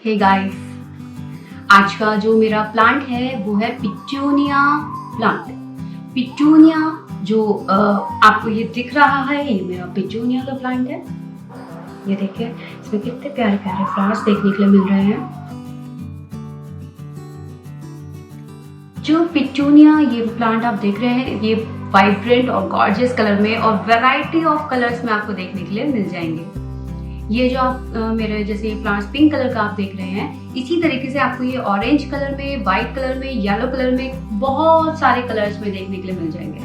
Hey guys, आज का जो मेरा प्लांट है वो है पिटूनिया प्लांट। पिटूनिया जो आपको ये दिख रहा है, ये मेरा पिटूनिया का प्लांट है। ये देखिए, इसमें कितने प्यारे प्यारे फ्लावर्स देखने के लिए मिल रहे हैं। जो पिटूनिया ये प्लांट आप देख रहे हैं, ये वाइब्रेंट और गॉर्जियस कलर में और वैरायटी ऑफ कलर्स में आपको देखने के लिए मिल जाएंगे। ये जो आप मेरे जैसे प्लांट्स पिंक कलर का आप देख रहे हैं, इसी तरीके से आपको ये ऑरेंज कलर में, वाइट कलर में, येलो कलर में, बहुत सारे कलर्स में देखने के लिए मिल जाएंगे।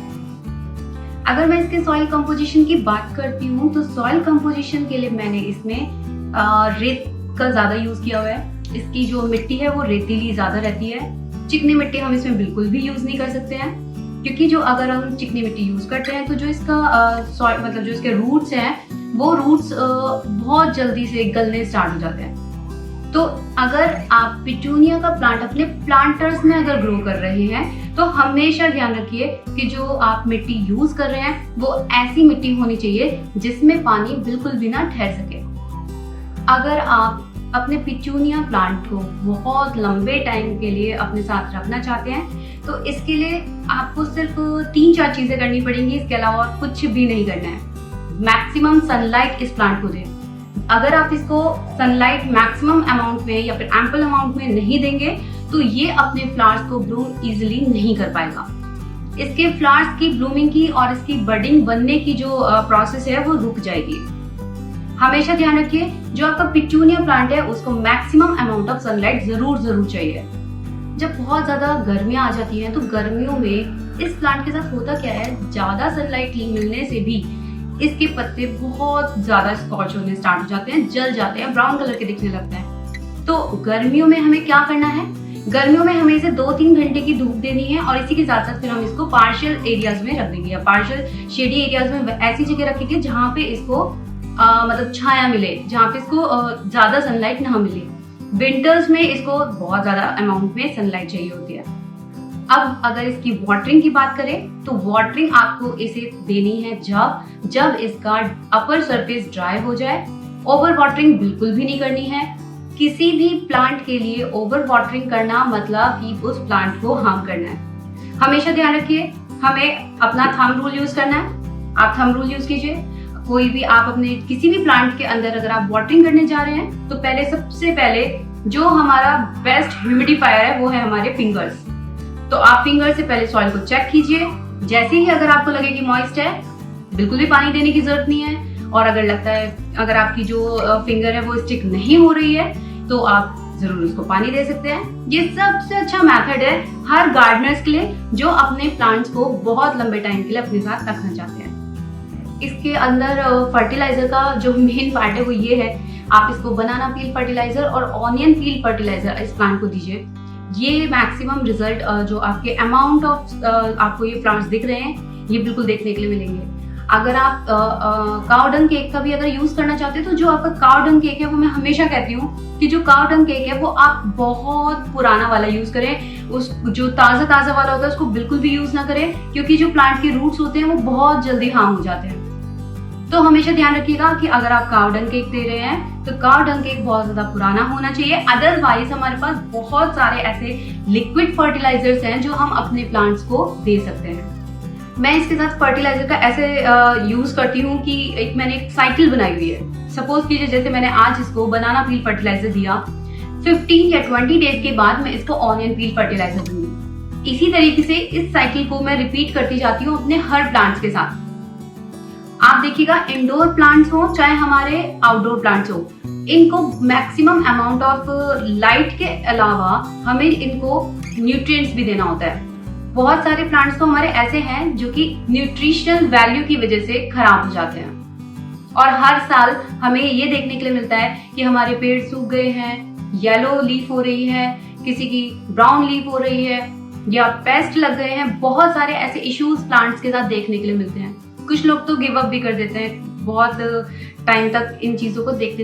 अगर मैं इसके सॉइल कंपोजिशन की बात करती हूँ तो सॉइल कंपोजिशन के लिए मैंने इसमें रेत का ज्यादा यूज किया हुआ है। इसकी जो मिट्टी है वो रेतीली ज्यादा रहती है। चिकनी मिट्टी हम इसमें बिल्कुल भी यूज नहीं कर सकते हैं, क्योंकि जो अगर हम चिकनी मिट्टी यूज करते हैं तो जो इसका सॉइल मतलब जो इसके रूट्स हैं वो रूट्स बहुत जल्दी से गलने स्टार्ट हो जाते हैं। तो अगर आप पिटूनिया का प्लांट अपने प्लांटर्स में अगर ग्रो कर रहे हैं तो हमेशा ध्यान रखिए कि जो आप मिट्टी यूज कर रहे हैं वो ऐसी मिट्टी होनी चाहिए जिसमें पानी बिल्कुल भी ना ठहर सके। अगर आप अपने पिटूनिया प्लांट को बहुत लंबे टाइम के लिए अपने साथ रखना चाहते हैं तो इसके लिए आपको सिर्फ 3-4 चीजें करनी पड़ेंगी। इसके अलावा कुछ भी नहीं करना है। मैक्सिमम सनलाइट इस प्लांट को दें। अगर आप इसको सनलाइट मैक्सिमम अमाउंट में या फिर एम्पल अमाउंट में नहीं देंगे तो ये अपने फ्लावर्स को ब्लूम इजीली नहीं कर पाएगा। इसके फ्लावर्स की ब्लूमिंग की और इसकी बडिंग बनने की जो प्रोसेस है वो रुक जाएगी। हमेशा ध्यान रखिए, जो आपका पिटूनिया प्लांट है उसको मैक्सिमम अमाउंट ऑफ सनलाइट जरूर चाहिए। जब बहुत ज्यादा गर्मियां आ जाती हैं तो गर्मियों में इस प्लांट के साथ होता क्या है, ज्यादा सनलाइट मिलने से भी इसके पत्ते बहुत ज्यादा स्कॉच होने स्टार्ट हो जाते हैं, जल जाते हैं, ब्राउन कलर के दिखने लगते हैं। तो गर्मियों में हमें क्या करना है, गर्मियों में हमें इसे 2-3 घंटे की धूप देनी है और इसी के साथ साथ फिर हम इसको पार्शियल एरियाज में रख देंगे या पार्शियल शेडी एरियाज में ऐसी जगह रखेंगे जहाँ पे इसको मतलब छाया मिले, जहाँ पे इसको ज्यादा सनलाइट ना मिले। विंटर्स में इसको बहुत ज्यादा अमाउंट में सनलाइट चाहिए होती है। अब अगर इसकी वाटरिंग की बात करें तो वाटरिंग आपको इसे देनी है जब इसका अपर सरफेस ड्राई हो जाए। ओवर वाटरिंग बिल्कुल भी नहीं करनी है। किसी भी प्लांट के लिए ओवर वाटरिंग करना मतलब कि उस प्लांट को हार्म करना है। हमेशा ध्यान रखिए, हमें अपना थंब रूल यूज करना है। आप थंब रूल यूज कीजिए। कोई भी आप अपने किसी भी प्लांट के अंदर अगर आप वाटरिंग करने जा रहे हैं तो सबसे पहले जो हमारा बेस्ट ह्यूमिडिफायर है वो है हमारे फिंगर्स। तो आप फिंगर से पहले सॉइल को चेक कीजिए। जैसे ही अगर आपको लगे कि मॉइस्ट है, बिल्कुल भी पानी देने की जरूरत नहीं है। और अगर लगता है अगर आपकी जो फिंगर है वो स्टिक नहीं हो रही है तो आप जरूर उसको पानी दे सकते हैं। ये सबसे अच्छा मेथड है हर गार्डनर्स के लिए जो अपने प्लांट्स को बहुत लंबे टाइम के लिए अपने साथ रखना चाहते हैं। इसके अंदर फर्टिलाइजर का जो मेन पार्ट है वो ये है, आप इसको बनाना पील फर्टिलाइजर और ऑनियन पील फर्टिलाइजर इस प्लांट को दीजिए। ये मैक्सिमम रिजल्ट जो आपके अमाउंट ऑफ आपको ये प्लांट्स दिख रहे हैं ये बिल्कुल देखने के लिए मिलेंगे। अगर आप काउ डंग केक का भी अगर यूज करना चाहते हैं तो जो आपका काउ डंग केक है वो मैं हमेशा कहती हूँ कि जो काउ डंग केक है वो आप बहुत पुराना वाला यूज करें। उस जो ताजा वाला होता है उसको बिल्कुल भी यूज ना करें, क्योंकि जो प्लांट के रूट्स होते हैं वो बहुत जल्दी हार्म हो जाते हैं। तो हमेशा ध्यान रखिएगा कि अगर आप काउ डंग केक दे रहे हैं तो काउ डंग केक बहुत ज्यादा पुराना होना चाहिए। अदरवाइज हमारे पास बहुत सारे ऐसे लिक्विड फर्टिलाइजर्स हैं जो हम अपने प्लांट्स को दे सकते हैं। मैं इसके साथ फर्टिलाइजर का ऐसे यूज करती हूँ कि मैंने एक साइकिल बनाई हुई है। सपोज कीजिए जैसे मैंने आज इसको बनाना पील फर्टिलाइजर दिया, 15 या 20 डेज के बाद मैं इसको ऑनियन पील फर्टिलाइजर दूंगी। इसी तरीके से इस साइकिल को मैं रिपीट करती जाती हूँ अपने हर प्लांट्स के साथ। आप देखिएगा, इंडोर प्लांट्स हो चाहे हमारे आउटडोर प्लांट्स हो, इनको मैक्सिमम अमाउंट ऑफ लाइट के अलावा हमें इनको न्यूट्रिएंट्स भी देना होता है। बहुत सारे प्लांट्स तो हमारे ऐसे हैं जो कि न्यूट्रिशनल वैल्यू की वजह से खराब हो जाते हैं और हर साल हमें ये देखने के लिए मिलता है कि हमारे पेड़ सूख गए हैं, येलो लीफ हो रही है, किसी की ब्राउन लीफ हो रही है या पेस्ट लग गए हैं। बहुत सारे ऐसे इश्यूज प्लांट्स के साथ देखने के लिए मिलते हैं। कुछ लोग तो गिव अप भी कर देते हैं बहुत टाइम तक इन चीजों को देखते।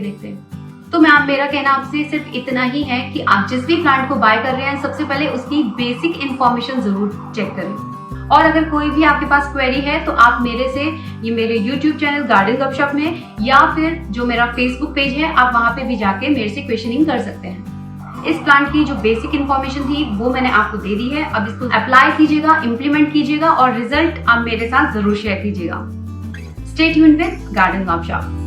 तो मेरा कहना आपसे सिर्फ इतना ही है कि आप जिस भी प्लांट को बाय कर रहे हैं सबसे पहले उसकी बेसिक इंफॉर्मेशन जरूर चेक करें और अगर कोई भी आपके पास क्वेरी है तो आप मेरे से ये मेरे YouTube चैनल गार्डन गपशप में या फिर जो मेरा फेसबुक पेज है आप वहां पे भी जाके मेरे से क्वेश्चनिंग कर सकते हैं। इस प्लांट की जो बेसिक इन्फॉर्मेशन थी वो मैंने आपको दे दी है। अब इसको अप्लाई कीजिएगा, इम्प्लीमेंट कीजिएगा और रिजल्ट आप मेरे साथ जरूर शेयर कीजिएगा। स्टे ट्यून्ड विद गार्डन गपशप।